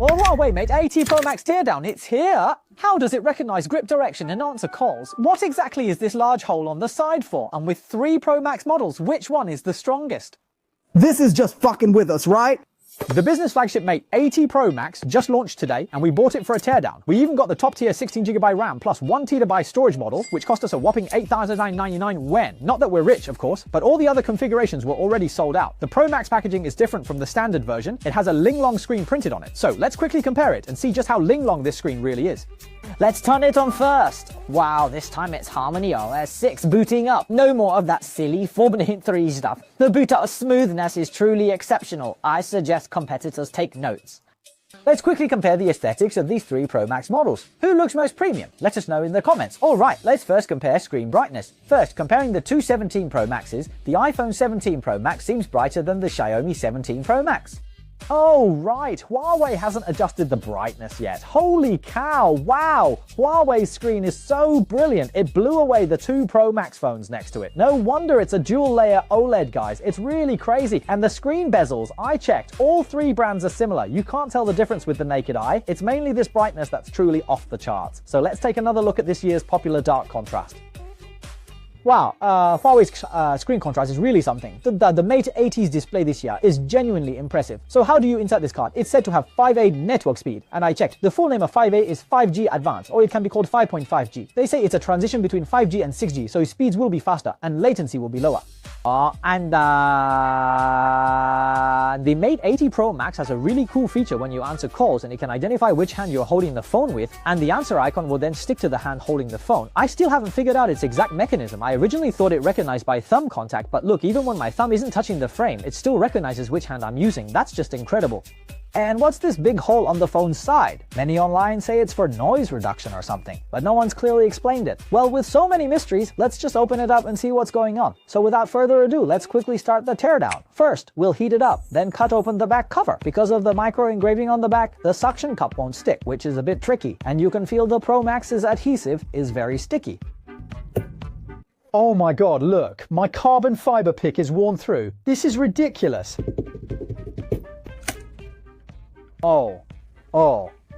Well, Huawei Mate 80 Pro Max Teardown, it's here! How does it recognize grip direction and answer calls? What exactly is this large hole on the side for? And with 3 Pro Max models, which one is the strongest? This is just fucking with us, right? The business flagship Mate 80 Pro Max just launched today, and we bought it for a teardown. We even got the top tier 16GB RAM plus 1TB storage model, which cost us a whopping $8,999 when. Not that we're rich, of course, but all the other configurations were already sold out. The Pro Max packaging is different from the standard version. It has a Linglong screen printed on it. So let's quickly compare it and see just how Linglong this screen really is. Let's turn it on first. Wow, this time it's Harmony OS 6 booting up. No more of that silly 4.3 stuff. The boot up smoothness is truly exceptional. I suggest competitors take notes. Let's quickly compare the aesthetics of these 3 Pro Max models. Who looks most premium? Let us know in the comments. Alright, let's first compare screen brightness. First, comparing the two 17 Pro Maxes, the iPhone 17 Pro Max seems brighter than the Xiaomi 17 Pro Max. Oh right, Huawei hasn't adjusted the brightness yet. Holy cow, wow! Huawei's screen is so brilliant, it blew away the 2 Pro Max phones next to it. No wonder it's a dual layer OLED, guys. It's really crazy. And the screen bezels, I checked, all 3 brands are similar. You can't tell the difference with the naked eye. It's mainly this brightness that's truly off the charts. So let's take another look at this year's popular dark contrast. Wow, Huawei's screen contrast is really something. The Mate 80's display this year is genuinely impressive. So how do you insert this card? It's said to have 5A network speed, and I checked. The full name of 5A is 5G Advanced, or it can be called 5.5G. They say it's a transition between 5G and 6G, so speeds will be faster and latency will be lower. The Mate 80 Pro Max has a really cool feature when you answer calls, and it can identify which hand you're holding the phone with, and the answer icon will then stick to the hand holding the phone. I still haven't figured out its exact mechanism. I originally thought it recognized by thumb contact, but look, even when my thumb isn't touching the frame, it still recognizes which hand I'm using. That's just incredible. And what's this big hole on the phone's side? Many online say it's for noise reduction or something, but no one's clearly explained it. Well, with so many mysteries, let's just open it up and see what's going on. So without further ado, let's quickly start the teardown. First, we'll heat it up, then cut open the back cover. Because of the micro engraving on the back, the suction cup won't stick, which is a bit tricky, and you can feel the Pro Max's adhesive is very sticky. Oh my god, look, my carbon fiber pick is worn through. This is ridiculous. Oh,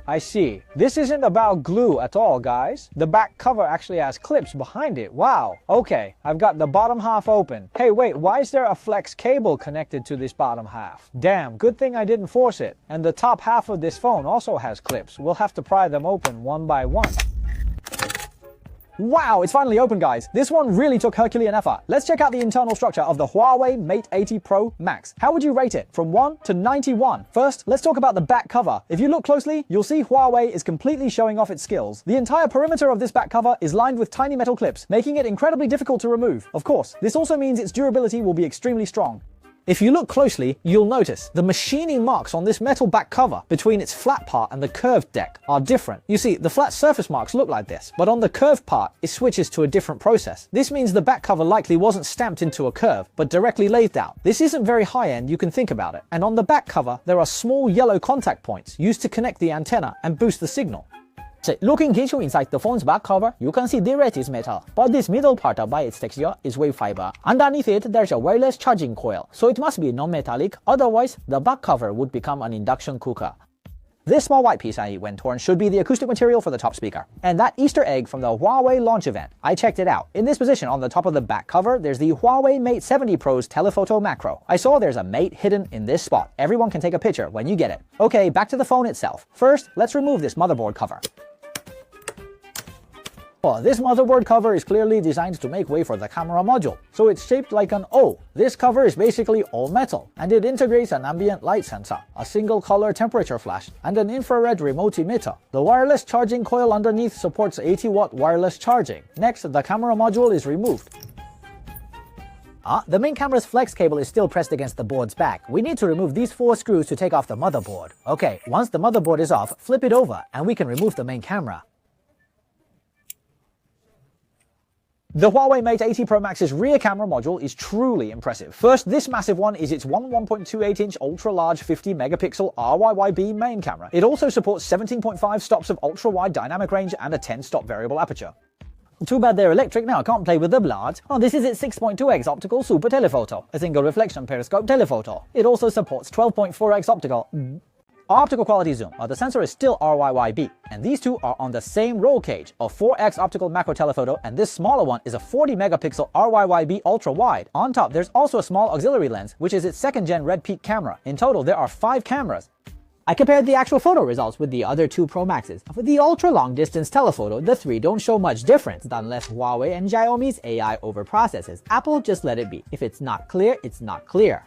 I see. This isn't about glue at all, guys. The back cover actually has clips behind it. Wow. Okay, I've got the bottom half open. Hey, wait, why is there a flex cable connected to this bottom half? Damn, good thing I didn't force it. And the top half of this phone also has clips. We'll have to pry them open one by one. Wow, it's finally open, guys. This one really took Herculean effort. Let's check out the internal structure of the Huawei Mate 80 Pro Max. How would you rate it? From 1 to 91. First, let's talk about the back cover. If you look closely, you'll see Huawei is completely showing off its skills. The entire perimeter of this back cover is lined with tiny metal clips, making it incredibly difficult to remove. Of course, this also means its durability will be extremely strong. If you look closely, you'll notice the machining marks on this metal back cover between its flat part and the curved deck are different. You see, the flat surface marks look like this, but on the curved part, it switches to a different process. This means the back cover likely wasn't stamped into a curve, but directly laid down. This isn't very high-end, you can think about it. And on the back cover, there are small yellow contact points used to connect the antenna and boost the signal. Looking into inside the phone's back cover, you can see the rest is metal, but this middle part by its texture is wave fiber. Underneath it, there's a wireless charging coil, so it must be non-metallic, otherwise the back cover would become an induction cooker. This small white piece, when torn, should be the acoustic material for the top speaker. And that Easter egg from the Huawei launch event, I checked it out. In this position on the top of the back cover, there's the Huawei Mate 70 Pro's telephoto macro. I saw there's a Mate hidden in this spot. Everyone can take a picture when you get it. Okay, back to the phone itself. First, let's remove this motherboard cover. Well, this motherboard cover is clearly designed to make way for the camera module, so it's shaped like an O. This cover is basically all metal, and it integrates an ambient light sensor, a single color temperature flash, and an infrared remote emitter. The wireless charging coil underneath supports 80-watt wireless charging. Next, the camera module is removed. The main camera's flex cable is still pressed against the board's back. We need to remove these 4 screws to take off the motherboard. Okay, once the motherboard is off, flip it over, and we can remove the main camera. The Huawei Mate 80 Pro Max's rear camera module is truly impressive. First, this massive one is its 1.28-inch ultra-large 50-megapixel RYYB main camera. It also supports 17.5 stops of ultra-wide dynamic range and a 10-stop variable aperture. Too bad they're electric now, I can't play with the blood. This is its 6.2x optical super telephoto, a single reflection periscope telephoto. It also supports 12.4x optical. Optical quality zoom. The sensor is still RYYB, and these two are on the same roll cage, a 4x optical macro telephoto, and this smaller one is a 40 megapixel RYYB ultra wide. On top, there's also a small auxiliary lens, which is its second gen red peak camera. In total, there are 5 cameras. I compared the actual photo results with the other 2 Pro Maxes. For the ultra long distance telephoto, the 3 don't show much difference unless Huawei and Xiaomi's AI overprocesses. Apple just let it be. If it's not clear, it's not clear.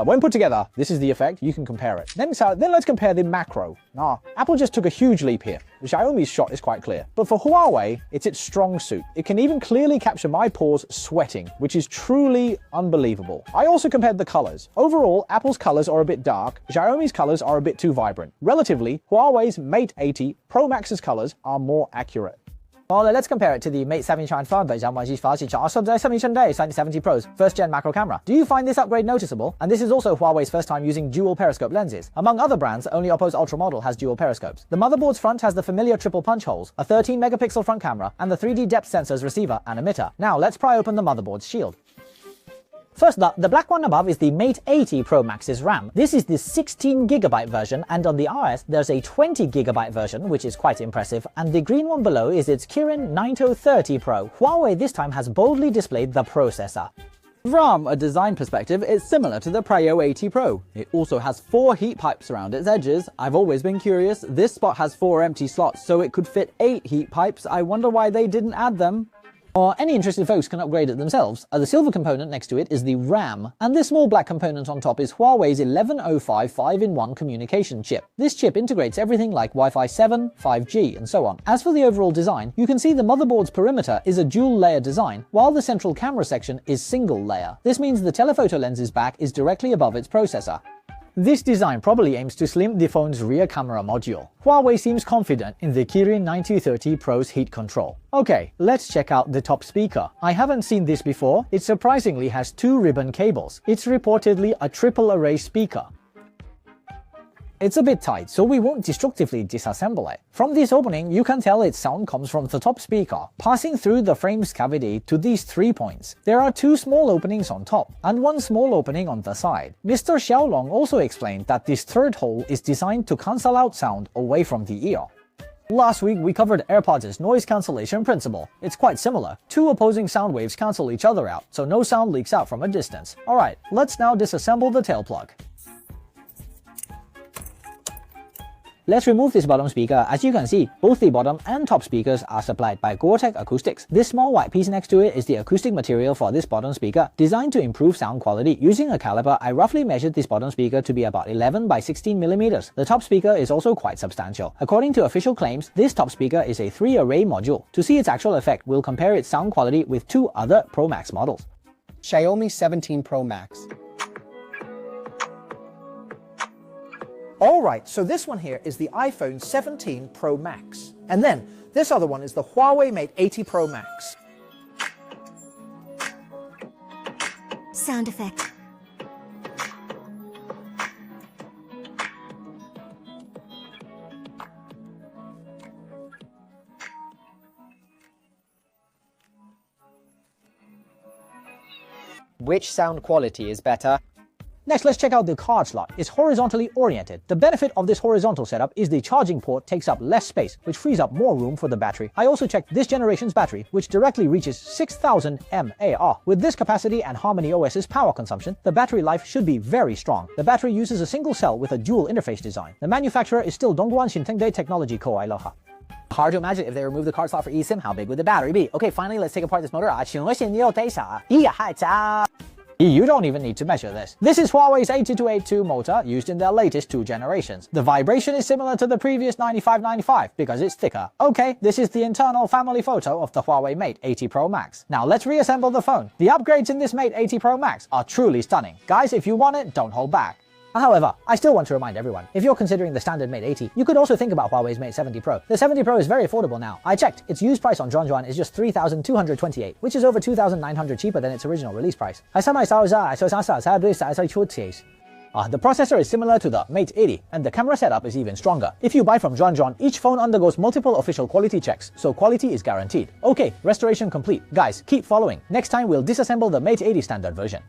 When put together, this is the effect. You can compare it. Then let's compare the macro. Apple just took a huge leap here. Xiaomi's shot is quite clear. But for Huawei, it's its strong suit. It can even clearly capture my paws sweating, which is truly unbelievable. I also compared the colors. Overall, Apple's colors are a bit dark. Xiaomi's colors are a bit too vibrant. Relatively, Huawei's Mate 80 Pro Max's colors are more accurate. Well, let's compare it to the Mate 70 Pro's first-gen macro camera. Do you find this upgrade noticeable? And this is also Huawei's first time using dual periscope lenses. Among other brands, only Oppo's Ultra model has dual periscopes. The motherboard's front has the familiar triple punch holes, a 13 megapixel front camera, and the 3D depth sensors receiver and emitter. Now let's pry open the motherboard's shield. First up, the black one above is the Mate 80 Pro Max's RAM. This is the 16GB version, and on the RS there's a 20GB version, which is quite impressive, and the green one below is its Kirin 9030 Pro. Huawei this time has boldly displayed the processor. From a design perspective, it's similar to the Prio 80 Pro. It also has 4 heat pipes around its edges. I've always been curious, this spot has 4 empty slots, so it could fit 8 heat pipes. I wonder why they didn't add them. Or any interested folks can upgrade it themselves. The silver component next to it is the RAM, and this small black component on top is Huawei's 1105 5-in-1 communication chip. This chip integrates everything like Wi-Fi 7, 5G, and so on. As for the overall design, you can see the motherboard's perimeter is a dual-layer design, while the central camera section is single-layer. This means the telephoto lens's back is directly above its processor. This design probably aims to slim the phone's rear camera module. Huawei seems confident in the Kirin 9030 Pro's heat control. Okay, let's check out the top speaker. I haven't seen this before. It surprisingly has 2 ribbon cables. It's reportedly a triple array speaker. It's a bit tight, so we won't destructively disassemble it. From this opening, you can tell its sound comes from the top speaker, passing through the frame's cavity to these 3 points. There are 2 small openings on top, and 1 small opening on the side. Mr. Xiaolong also explained that this 3rd hole is designed to cancel out sound away from the ear. Last week, we covered AirPods' noise cancellation principle. It's quite similar. 2 opposing sound waves cancel each other out, so no sound leaks out from a distance. Alright, let's now disassemble the tail plug. Let's remove this bottom speaker. As you can see, both the bottom and top speakers are supplied by Gore-Tex Acoustics. This small white piece next to it is the acoustic material for this bottom speaker, designed to improve sound quality. Using a caliper, I roughly measured this bottom speaker to be about 11 by 16 millimeters. The top speaker is also quite substantial. According to official claims, this top speaker is a 3-array module. To see its actual effect, we'll compare its sound quality with 2 other Pro Max models. Xiaomi 17 Pro Max. Alright, so this one here is the iPhone 17 Pro Max. And then, this other one is the Huawei Mate 80 Pro Max. Sound effect. Which sound quality is better? Next, let's check out the card slot. It's horizontally oriented. The benefit of this horizontal setup is the charging port takes up less space, which frees up more room for the battery. I also checked this generation's battery, which directly reaches 6000 mAh. With this capacity and Harmony OS's power consumption, the battery life should be very strong. The battery uses a single cell with a dual interface design. The manufacturer is still Dongguan Xintengde Technology Co. Aloha. Hard to imagine if they remove the card slot for eSIM, how big would the battery be? Okay, finally, let's take apart this motor. You don't even need to measure this. This is Huawei's 8282 motor used in their latest 2 generations. The vibration is similar to the previous 9595 because it's thicker. Okay, this is the internal family photo of the Huawei Mate 80 Pro Max. Now let's reassemble the phone. The upgrades in this Mate 80 Pro Max are truly stunning. Guys, if you want it, don't hold back. However, I still want to remind everyone, if you're considering the standard Mate 80, you could also think about Huawei's Mate 70 Pro. The 70 Pro is very affordable now. I checked, its used price on Zhuan is just 3,228, which is over 2,900 cheaper than its original release price. The processor is similar to the Mate 80, and the camera setup is even stronger. If you buy from Zhuan, each phone undergoes multiple official quality checks, so quality is guaranteed. Okay, restoration complete. Guys, keep following. Next time we'll disassemble the Mate 80 standard version.